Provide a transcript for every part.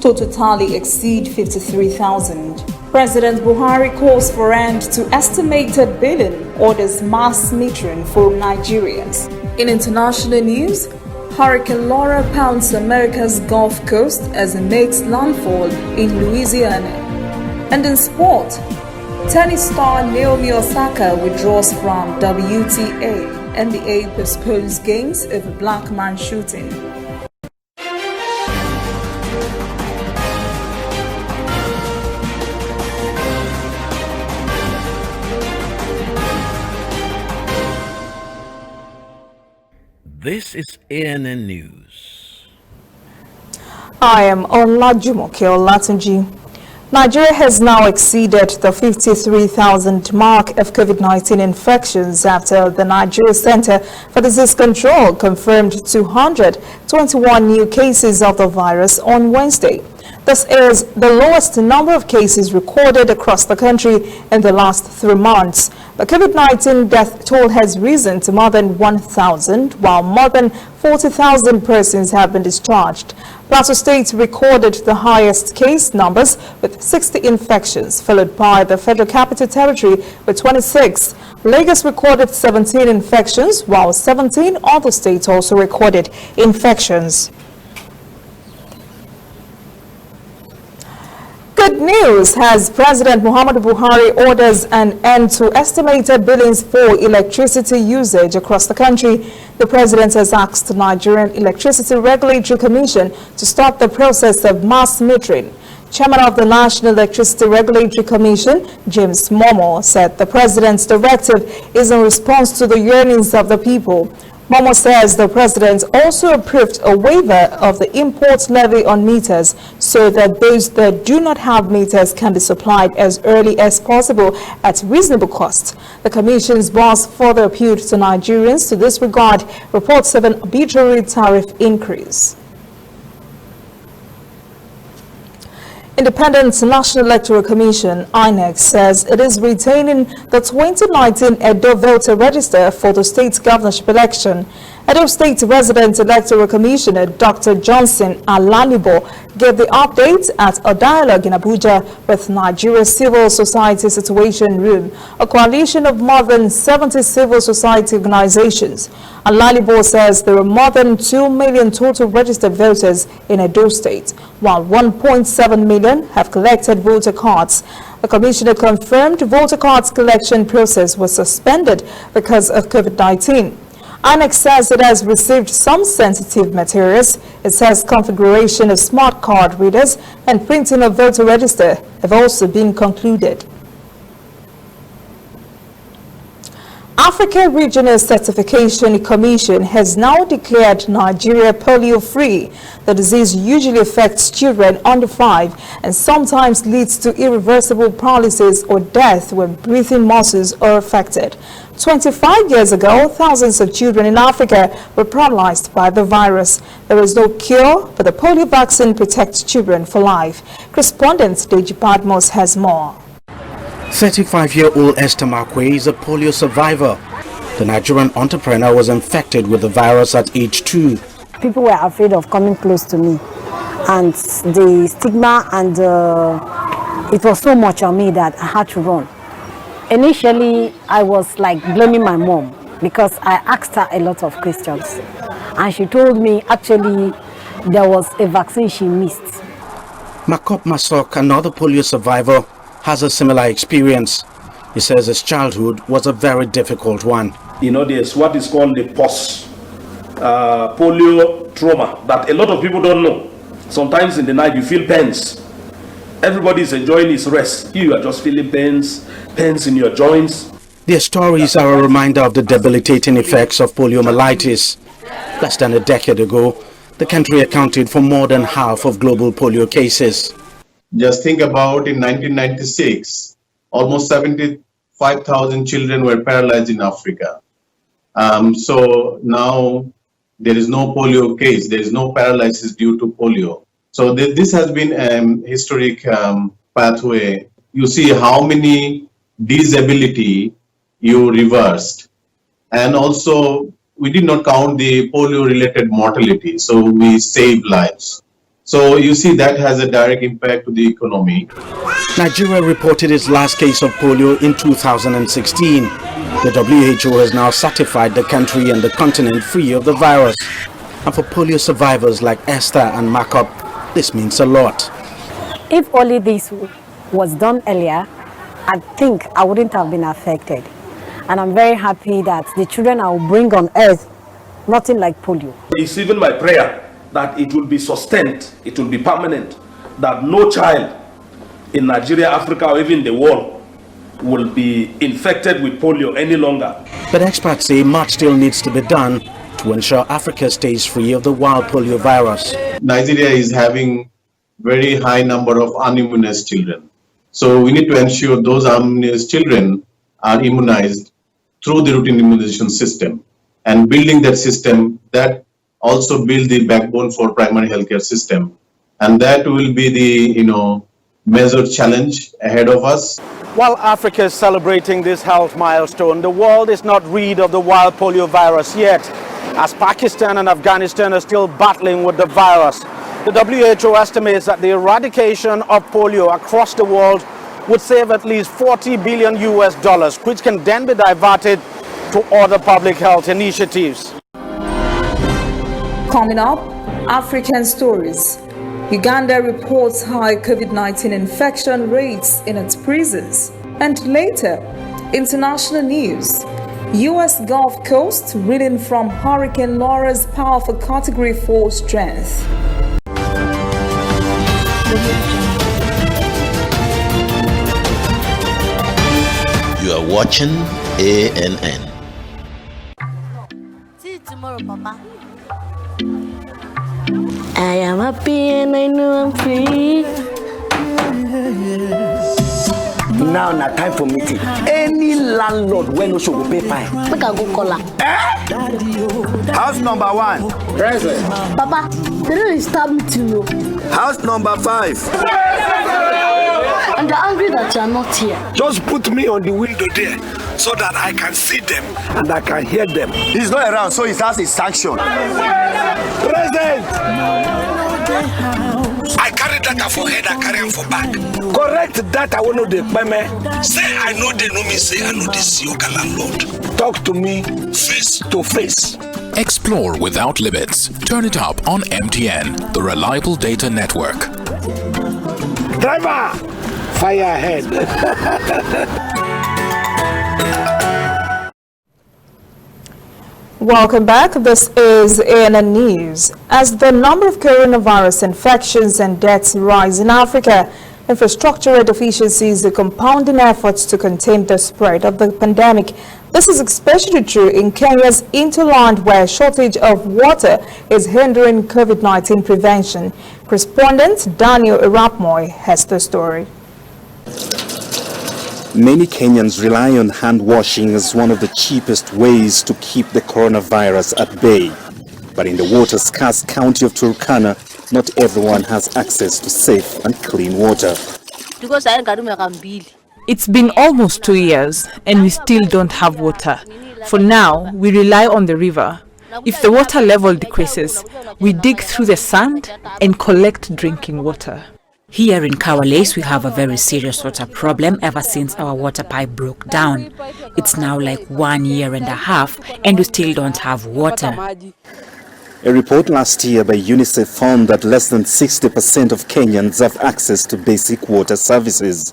to totally exceed 53,000. President Buhari calls for end to estimated billing, orders mass metering for Nigerians. In international news, Hurricane Laura pounds America's Gulf Coast as it makes landfall in Louisiana. And in sport, tennis star Naomi Osaka withdraws from WTA. NBA postpones games over black man shooting. This is ANN News. I am Olajumoke Olatunji. Nigeria has now exceeded the 53,000 mark of COVID-19 infections after the Nigeria Center for Disease Control confirmed 221 new cases of the virus on Wednesday. This is the lowest number of cases recorded across the country in the last 3 months. The COVID-19 death toll has risen to more than 1,000, while more than 40,000 persons have been discharged. Plateau State recorded the highest case numbers with 60 infections, followed by the Federal Capital Territory with 26. Lagos recorded 17 infections, while 17 other states also recorded infections. Good news as President Muhammadu Buhari orders an end to estimated billings for electricity usage across the country. The president has asked the Nigerian Electricity Regulatory Commission to start the process of mass metering. Chairman of the National Electricity Regulatory Commission, James Momo, said the president's directive is in response to the yearnings of the people. Momo says the president also approved a waiver of the import levy on meters so that those that do not have meters can be supplied as early as possible at reasonable cost. The commission's boss further appealed to Nigerians to disregard reports of an arbitrary tariff increase. Independent National Electoral Commission INEC says it is retaining the 2019 Edo voter register for the state governorship election. Edo State Resident Electoral Commissioner Dr. Johnson Alanibo gave the update at a dialogue in Abuja with Nigeria Civil Society Situation Room, a coalition of more than 70 civil society organizations. Alanibo says there are more than 2 million total registered voters in Edo State, while 1.7 million have collected voter cards. The commissioner confirmed voter cards collection process was suspended because of COVID-19. INEC says it has received some sensitive materials. It says configuration of smart card readers and printing of voter register have also been concluded. Africa Regional Certification Commission has now declared Nigeria polio-free. The disease usually affects children under 5 and sometimes leads to irreversible paralysis or death when breathing muscles are affected. 25 years ago, thousands of children in Africa were paralyzed by the virus. There is no cure, but the polio vaccine protects children for life. Correspondent Deji Badmos has more. 35-year-old Esther Marquez is a polio survivor. The Nigerian entrepreneur was infected with the virus at age 2. People were afraid of coming close to me, and the stigma and it was so much on me that I had to run. Initially, I was like blaming my mom because I asked her a lot of questions, and she told me actually there was a vaccine she missed. Makop Masok, another polio survivor, has a similar experience. He says his childhood was a very difficult one. You know, there's what is called the post-polio trauma that a lot of people don't know. Sometimes in the night you feel pains. Everybody is enjoying his rest. You are just feeling pains in your joints. Their stories are a reminder of the debilitating effects of poliomyelitis. Less than a decade ago, the country accounted for more than half of global polio cases. Just think about in 1996, almost 75,000 children were paralyzed in Africa. So now there is no polio case, there is no paralysis due to polio. So this has been a historic pathway. You see how many disability you reversed. And also we did not count the polio related mortality. So we saved lives. So you see that has a direct impact to the economy. Nigeria reported its last case of polio in 2016. The WHO has now certified the country and the continent free of the virus. And for polio survivors like Esther and Makop, this means a lot. If only this was done earlier, I think I wouldn't have been affected. And I'm very happy that the children I will bring on earth, nothing like polio. It's even my prayer that it will be sustained, it will be permanent, that no child in Nigeria, Africa, or even the world will be infected with polio any longer. But experts say much still needs to be done to ensure Africa stays free of the wild polio virus. Nigeria is having very high number of unimmunized children. So we need to ensure those unimmunized children are immunized through the routine immunization system. And building that system, that also build the backbone for primary healthcare system. And that will be the, major challenge ahead of us. While Africa is celebrating this health milestone, the world is not rid of the wild polio virus yet, as Pakistan and Afghanistan are still battling with the virus. The WHO estimates that the eradication of polio across the world would save at least $40 billion, which can then be diverted to other public health initiatives. Coming up, African stories. Uganda reports high COVID-19 infection rates in its prisons. And later, international news. U.S. Gulf Coast reeling from Hurricane Laura's powerful Category 4 strength. You are watching ANN. See you tomorrow, Papa. I am happy and I know I'm free. Now time for meeting. Any landlord when no show go pay fine. Make I go call her. House number 1. Present. Papa, they don't disturb me to know. House number 5. And they're angry that you are not here. Just put me on the window there so that I can see them and I can hear them. He's not around, so his house is sanctioned. Present! I carry data for head, I carry him for back. Correct data, I will know the payment. Say I know they know me, say I know this yoga landlord. Talk to me face to face. Explore without limits. Turn it up on MTN, the reliable data network. Driver, fire ahead. Welcome back. This is ANN News. As the number of coronavirus infections and deaths rise in Africa, infrastructure deficiencies are compounding efforts to contain the spread of the pandemic. This is especially true in Kenya's hinterland, where a shortage of water is hindering COVID-19 prevention. Correspondent Daniel Irapmoy has the story. Many Kenyans rely on hand washing as one of the cheapest ways to keep the coronavirus at bay. But in the water-scarce county of Turkana, not everyone has access to safe and clean water. It's been almost 2 years and we still don't have water. For now, we rely on the river. If the water level decreases, we dig through the sand and collect drinking water. Here in Kawales, we have a very serious water problem ever since our water pipe broke down. It's now like 1.5 years and we still don't have water. A report last year by UNICEF found that less than 60% of Kenyans have access to basic water services.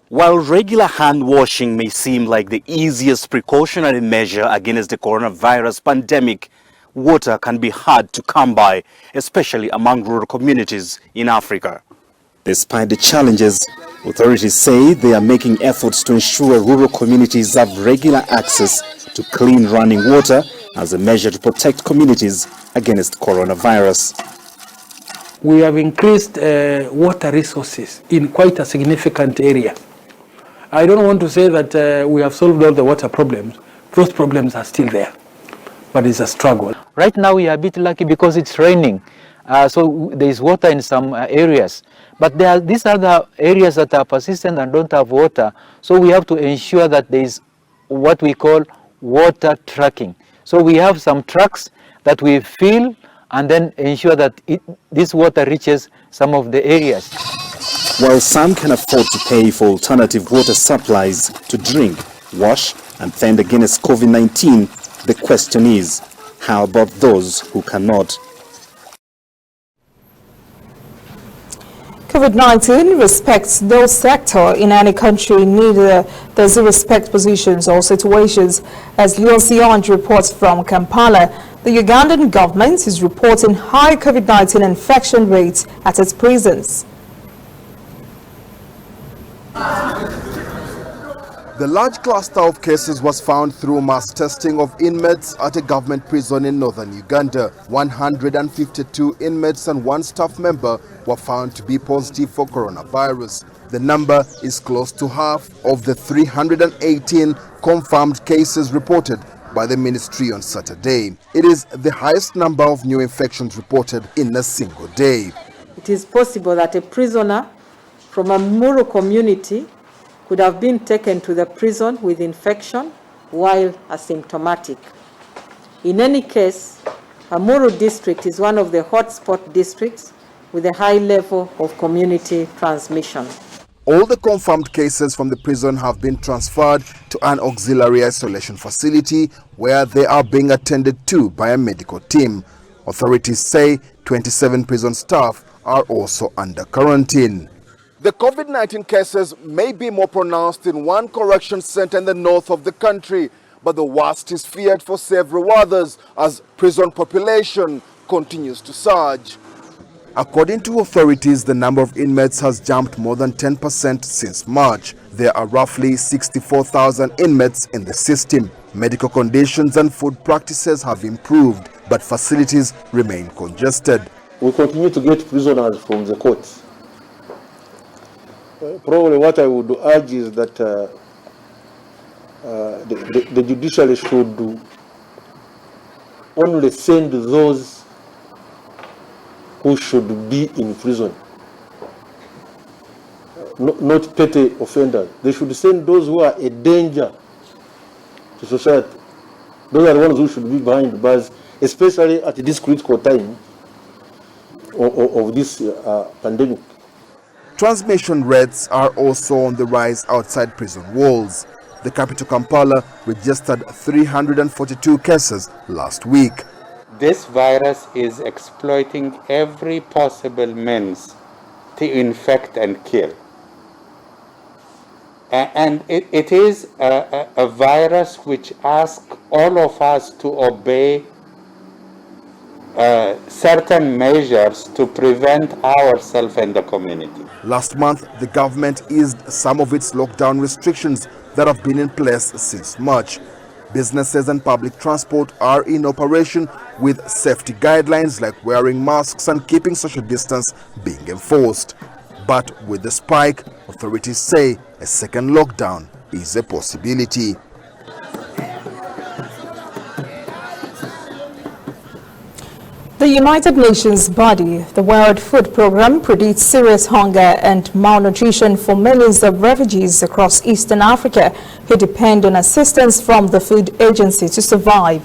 While regular hand washing may seem like the easiest precautionary measure against the coronavirus pandemic, water can be hard to come by, especially among rural communities in Africa. Despite the challenges, authorities say they are making efforts to ensure rural communities have regular access to clean running water as a measure to protect communities against coronavirus. We have increased water resources in quite a significant area. I don't want to say that we have solved all the water problems. Those problems are still there, but it's a struggle. Right now we are a bit lucky because it's raining, so there is water in some areas. But these are the areas that are persistent and don't have water. So we have to ensure that there is what we call water tracking. So we have some trucks that we fill and then ensure that this water reaches some of the areas. While some can afford to pay for alternative water supplies to drink, wash and fend against COVID-19, the question is, how about those who cannot? COVID-19 respects no sector in any country, neither does it respect positions or situations. As UNC reports from Kampala, the Ugandan government is reporting high COVID-19 infection rates at its prisons. The large cluster of cases was found through mass testing of inmates at a government prison in northern Uganda. 152 inmates and one staff member were found to be positive for coronavirus. The number is close to half of the 318 confirmed cases reported by the ministry on Saturday. It is the highest number of new infections reported in a single day. It is possible that a prisoner from a Muru community could have been taken to the prison with infection while asymptomatic. In any case, Amuru district is one of the hotspot districts with a high level of community transmission. All the confirmed cases from the prison have been transferred to an auxiliary isolation facility where they are being attended to by a medical team. Authorities say 27 prison staff are also under quarantine. The COVID-19 cases may be more pronounced in one correction center in the north of the country, but the worst is feared for several others as prison population continues to surge. According to authorities, the number of inmates has jumped more than 10% since March. There are roughly 64,000 inmates in the system. Medical conditions and food practices have improved, but facilities remain congested. We continue to get prisoners from the courts. Probably what I would urge is that the judiciary should only send those who should be in prison, not petty offenders. They should send those who are a danger to society. Those are the ones who should be behind bars, especially at this critical time of this pandemic. Transmission rates are also on the rise outside prison walls. The capital Kampala registered 342 cases last week. This virus is exploiting every possible means to infect and kill. And it is a virus which asks all of us to obey certain measures to prevent ourselves and the community. Last month, the government eased some of its lockdown restrictions that have been in place since March. Businesses and public transport are in operation with safety guidelines like wearing masks and keeping social distance being enforced. But with the spike, authorities say a second lockdown is a possibility. The United Nations body, the World Food Programme, predicts serious hunger and malnutrition for millions of refugees across Eastern Africa who depend on assistance from the food agency to survive.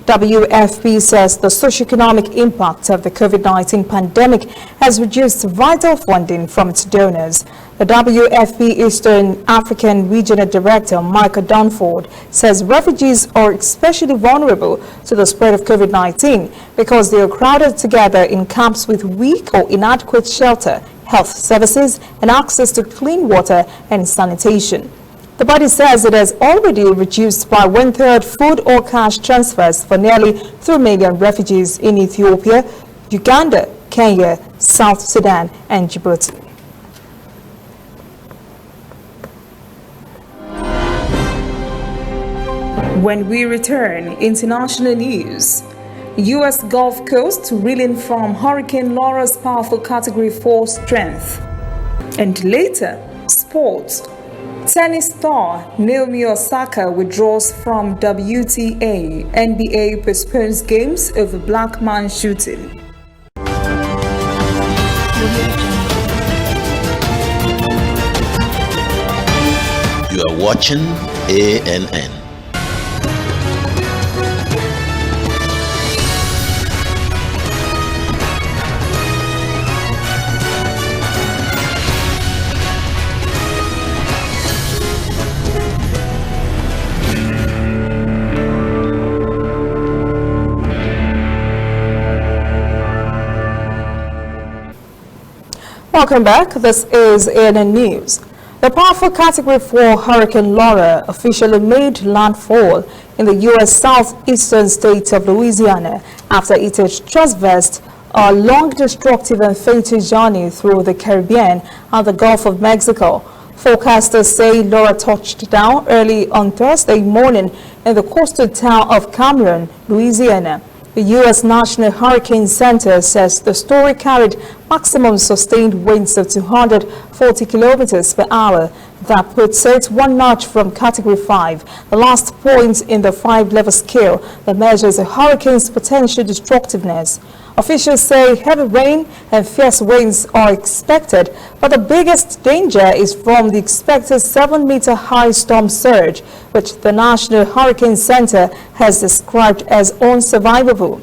WFP says the socioeconomic impact of the COVID-19 pandemic has reduced vital funding from its donors. The WFP Eastern African Regional Director, Michael Dunford, says refugees are especially vulnerable to the spread of COVID-19 because they are crowded together in camps with weak or inadequate shelter, health services, and access to clean water and sanitation. The body says it has already reduced by 1/3 food or cash transfers for nearly 3 million refugees in Ethiopia, Uganda, Kenya, South Sudan, and Djibouti. When we return, international news. U.S. Gulf Coast reeling from Hurricane Laura's powerful Category 4 strength. And later, sports. Tennis star Naomi Osaka withdraws from WTA. NBA postpones games over black man shooting. You are watching ANN. Welcome back. This is ANN News. The powerful Category 4 Hurricane Laura officially made landfall in the U.S. southeastern state of Louisiana after it had traversed a long, destructive and fatal journey through the Caribbean and the Gulf of Mexico. Forecasters say Laura touched down early on Thursday morning in the coastal town of Cameron, Louisiana. The U.S. National Hurricane Center says the storm carried maximum sustained winds of 240 kilometers per hour. That puts it one notch from Category 5, the last point in the 5-level scale that measures a hurricane's potential destructiveness. Officials say heavy rain and fierce winds are expected, but the biggest danger is from the expected 7-meter-high storm surge, which the National Hurricane Center has described as unsurvivable,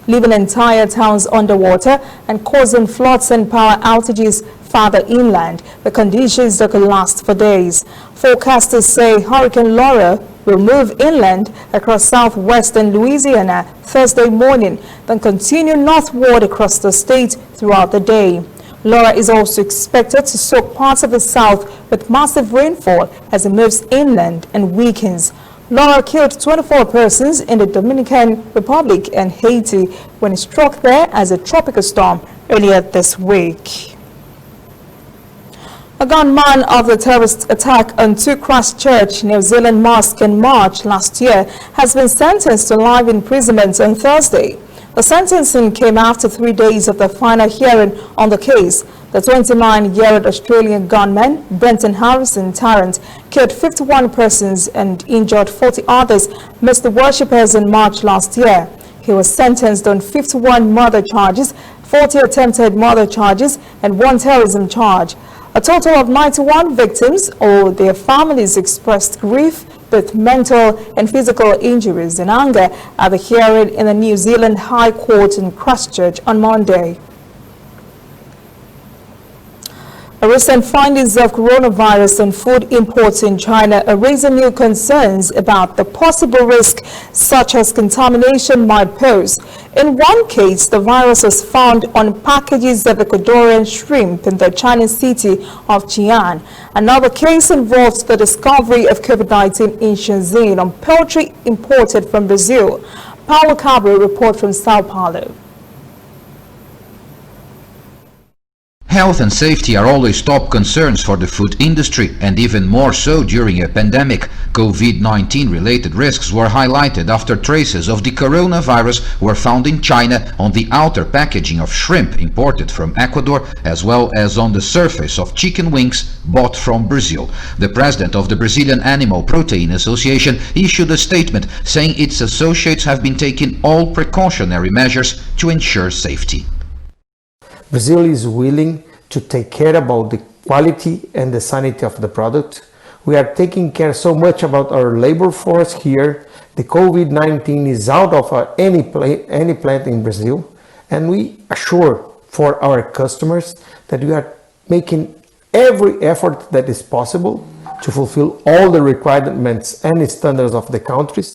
leaving entire towns underwater and causing floods and power outages farther inland, the conditions that could last for days. Forecasters say Hurricane Laura will move inland across southwestern Louisiana Thursday morning, then continue northward across the state throughout the day. Laura is also expected to soak parts of the south with massive rainfall as it moves inland and weakens. Laura killed 24 persons in the Dominican Republic and Haiti when it struck there as a tropical storm earlier this week. A gunman of the terrorist attack on 2 Christchurch, New Zealand mosque in March last year has been sentenced to life imprisonment on Thursday. The sentencing came after 3 days of the final hearing on the case. The 29-year-old Australian gunman, Brenton Harrison Tarrant, killed 51 persons and injured 40 others amidst the worshippers in March last year. He was sentenced on 51 murder charges, 40 attempted murder charges, and 1 terrorism charge. A total of 91 victims or their families expressed grief, both mental and physical injuries and anger at the hearing in the New Zealand High Court in Christchurch on Monday. Recent findings of coronavirus on food imports in China are raising new concerns about the possible risk such as contamination might pose. In one case, the virus was found on packages of Ecuadorian shrimp in the Chinese city of Xi'an. Another case involves the discovery of COVID-19 in Shenzhen on poultry imported from Brazil. Paulo Cabral reports from Sao Paulo. Health and safety are always top concerns for the food industry, and even more so during a pandemic. COVID-19 related risks were highlighted after traces of the coronavirus were found in China on the outer packaging of shrimp imported from Ecuador, as well as on the surface of chicken wings bought from Brazil. The president of the Brazilian Animal Protein Association issued a statement saying its associates have been taking all precautionary measures to ensure safety. Brazil is willing to take care about the quality and the sanity of the product. We are taking care so much about our labor force here. The COVID-19 is out of any plant in Brazil, and we assure for our customers that we are making every effort that is possible to fulfill all the requirements and standards of the countries.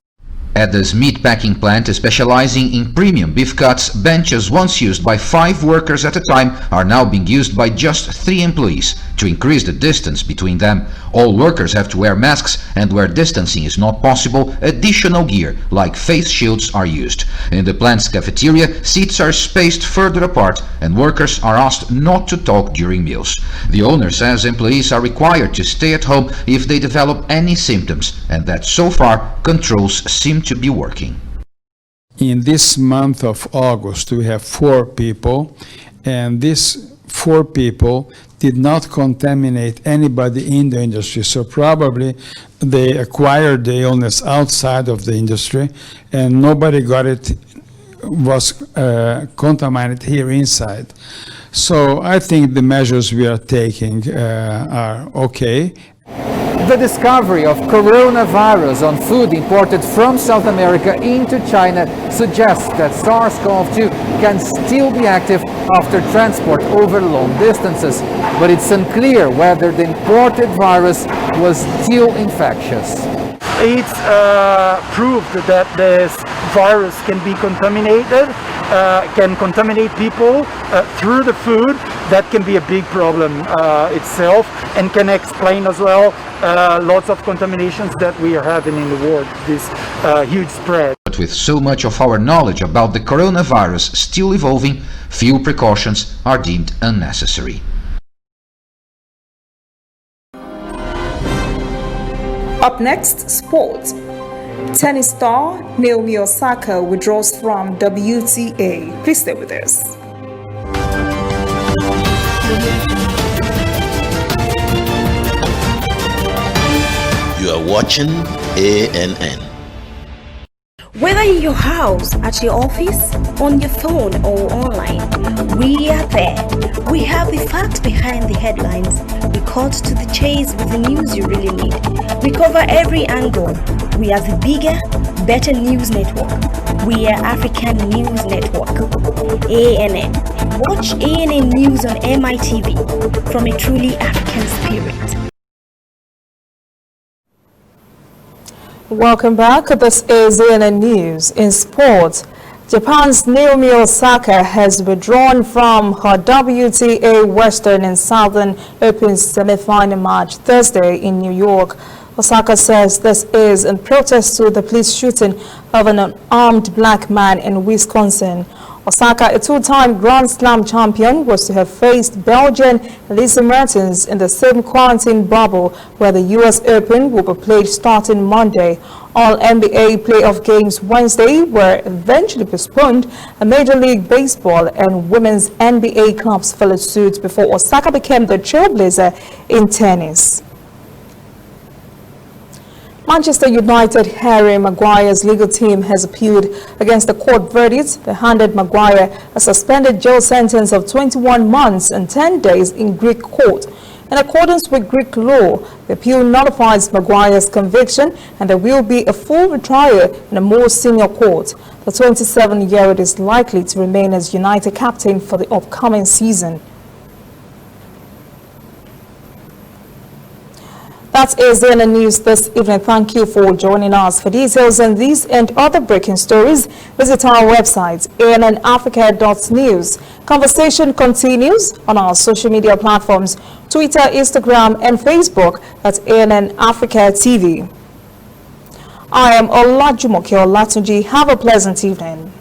At this meat packing plant specializing in premium beef cuts, benches once used by 5 workers at a time are now being used by just 3 employees to increase the distance between them. All workers have to wear masks, and where distancing is not possible, additional gear like face shields are used. In the plant's cafeteria, seats are spaced further apart and workers are asked not to talk during meals. The owner says employees are required to stay at home if they develop any symptoms, and that so far controls seem to be working. In this month of August, we have 4 people, and these 4 people did not contaminate anybody in the industry. So probably they acquired the illness outside of the industry, and nobody was contaminated here inside. So I think the measures we are taking are okay. The discovery of coronavirus on food imported from South America into China suggests that SARS-CoV-2 can still be active after transport over long distances, but it's unclear whether the imported virus was still infectious. It's proved that this virus can be contaminated, can contaminate people through the food, that can be a big problem itself, and can explain as well lots of contaminations that we are having in the world, this huge spread. But with so much of our knowledge about the coronavirus still evolving, few precautions are deemed unnecessary. Up next, sport. Tennis star Naomi Osaka withdraws from WTA. Please stay with us. You are watching ANN. Whether in your house, at your office, on your phone or online, we are there. We have the facts behind the headlines. We cut to the chase with the news you really need. We cover every angle. We are the bigger, better news network. We are African News Network. ANN. Watch ANN News on MITV from a truly African spirit. Welcome back. This is ANN News. In sport, Japan's Naomi Osaka has withdrawn from her WTA Western and Southern Open semi-final match Thursday in New York. Osaka says this is in protest to the police shooting of an unarmed black man in Wisconsin. Osaka, a two-time Grand Slam champion, was to have faced Belgian Lisa Mertens in the same quarantine bubble where the U.S. Open will be played starting Monday. All NBA playoff games Wednesday were eventually postponed. A Major League Baseball and women's NBA clubs followed suit before Osaka became the trailblazer in tennis. Manchester United Harry Maguire's legal team has appealed against the court verdict that handed Maguire a suspended jail sentence of 21 months and 10 days in Greek court. In accordance with Greek law, the appeal nullifies Maguire's conviction and there will be a full retrial in a more senior court. The 27-year-old is likely to remain as United captain for the upcoming season. That is ANN News this evening. Thank you for joining us. For details on these and other breaking stories, visit our website, annafrica.news. Conversation continues on our social media platforms, Twitter, Instagram, and Facebook at ANN Africa TV. I am Olajumoke Olatunji. Have a pleasant evening.